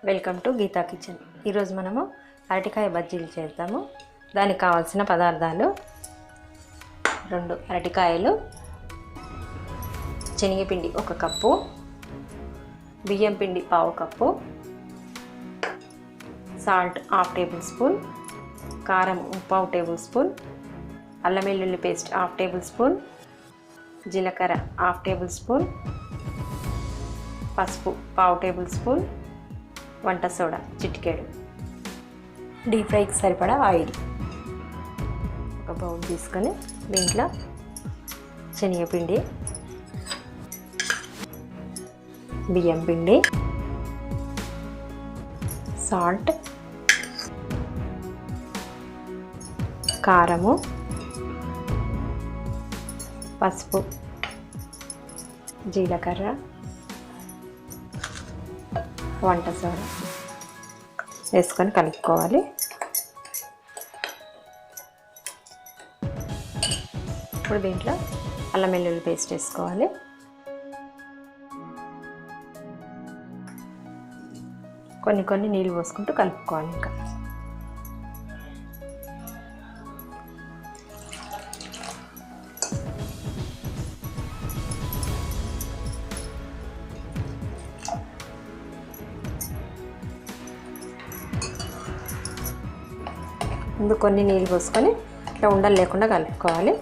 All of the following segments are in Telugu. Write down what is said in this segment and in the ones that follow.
Welcome to Gita kitchen. ఈరోజు మనము అరటికాయ బజ్జీలు చేద్దాము. దానికి కావాల్సిన పదార్థాలు: 2 అరటికాయలు, శనగపిండి 1 కప్పు, బియ్యం పిండి 1/2 కప్పు, సాల్ట్ 1/2 టేబుల్ స్పూన్, కారం 1/2 టేబుల్ స్పూన్, అల్లం వెల్లుల్లి పేస్ట్ 1/2 టేబుల్ స్పూన్, జీలకర్ర 1/2 టేబుల్ స్పూన్, పసుపు 1/2 టేబుల్ స్పూన్, వంట సోడా చిటికెడు, డీప్ ఫ్రైకి సరిపడా ఆయిల్. ఒక బౌల్ తీసుకొని దీంట్లో శనగపిండి, బియ్యం పిండి, సాల్ట్, కారము, పసుపు, జీలకర్ర, వంట సోడా వేసుకొని కలుపుకోవాలి. ఇప్పుడు దీంట్లో అల్లం వెల్లుల్లి పేస్ట్ వేసుకోవాలి. కొన్ని నీళ్ళు పోసుకుంటూ కలుపుకోవాలి. ఇంకా ముందు కొన్ని నీళ్ళు పోసుకొని ఇట్లా ఉండలు లేకుండా కలుపుకోవాలి.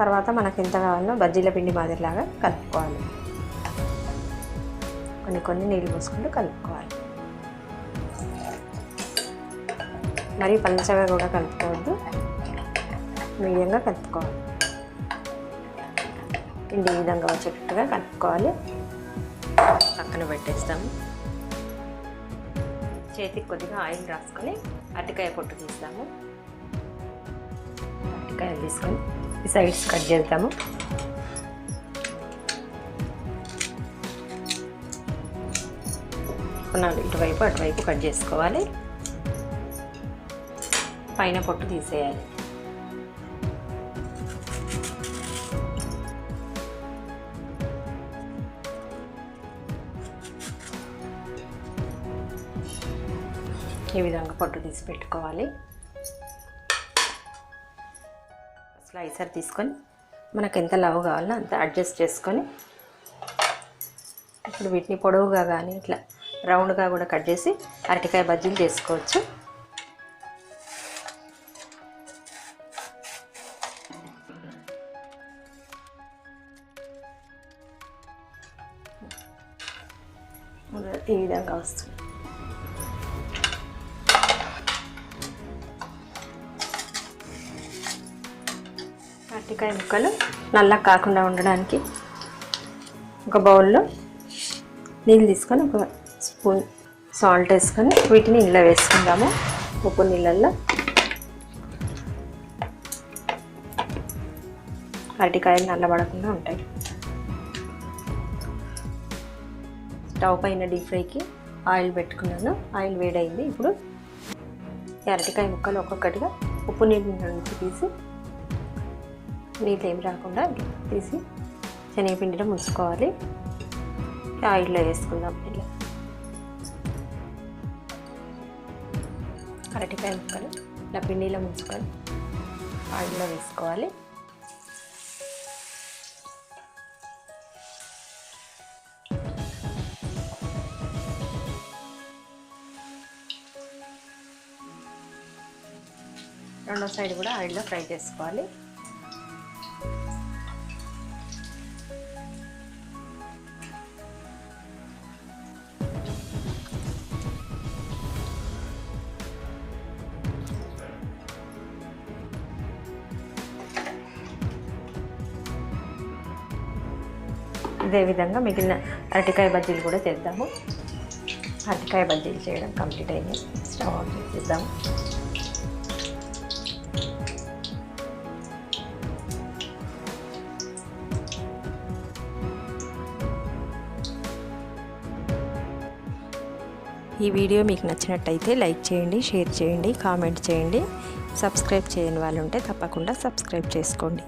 తర్వాత మనకు ఎంత కావాలో బజ్జీల పిండి మాదిరిలాగా కలుపుకోవాలి. కొన్ని నీళ్ళు పోసుకుంటూ కలుపుకోవాలి. మరి పలచగా కూడా కలుపుకోవద్దు, మీడియంగా కలుపుకోవాలి. పిండి ఈ విధంగా వచ్చేటట్టుగా కలుపుకోవాలి. పక్కన పెట్టేస్తాము. చేతికి కొద్దిగా ఆయిల్ రాసుకొని అరటికాయ పొట్టు తీస్తాము. అరటికాయలు తీసుకొని ఈ సైడ్స్ కట్ చేద్దాము. ఇటువైపు అటువైపు కట్ చేసుకోవాలి. పైన పొట్టు తీసేయాలి. ఈ విధంగా పొట్టు తీసి పెట్టుకోవాలి. స్లైసర్ తీసుకొని మనకు ఎంత లావు కావాలో అంత అడ్జస్ట్ చేసుకొని ఇప్పుడు వీటిని పొడవుగా కానీ ఇట్లా రౌండ్గా కూడా కట్ చేసి అరటికాయ బజ్జీలు చేసుకోవచ్చు. ఈ విధంగా వస్తుంది. అరటికాయ ముక్కలు నల్ల కాకుండా ఉండడానికి ఒక బౌల్లో నీళ్ళు తీసుకొని 1 స్పూన్ సాల్ట్ వేసుకొని వీటిని ఇందులో వేసుకుందాము. ఉప్పు నీళ్ళల్లో అరటికాయలు నల్లబడకుండా ఉంటాయి. స్టవ్ పైన డీప్ ఫ్రైకి ఆయిల్ పెట్టుకున్నాను. ఆయిల్ వేడైంది. ఇప్పుడు ఈ అరటికాయ ముక్కలు ఒక్కొక్కటిగా ఉప్పు నీళ్ళ నుంచి తీసి, నీళ్ళు ఏమి రాకుండా తీసి శనగపిండిలో ముంచుకోవాలి. ఆయిల్లో వేసుకుందాం. ఇలా అరటికాయ ముక్కలు ఇలా పిండిలో ముంచుకొని ఆయిల్లో వేసుకోవాలి. రెండో సైడ్ కూడా ఆయిల్లో ఫ్రై చేసుకోవాలి. ఇదే విధంగా మిగిలిన అరటికాయ బజ్జీలు కూడా చేద్దాము. అరటికాయ బజ్జీలు చేయడం కంప్లీట్ అయింది. స్టవ్ ఆన్ చేద్దాము. ఈ వీడియో మీకు నచ్చినట్టయితే లైక్ చేయండి, షేర్ చేయండి, కామెంట్ చేయండి. సబ్స్క్రైబ్ చేయని వాళ్ళు ఉంటే తప్పకుండా సబ్స్క్రైబ్ చేసుకోండి.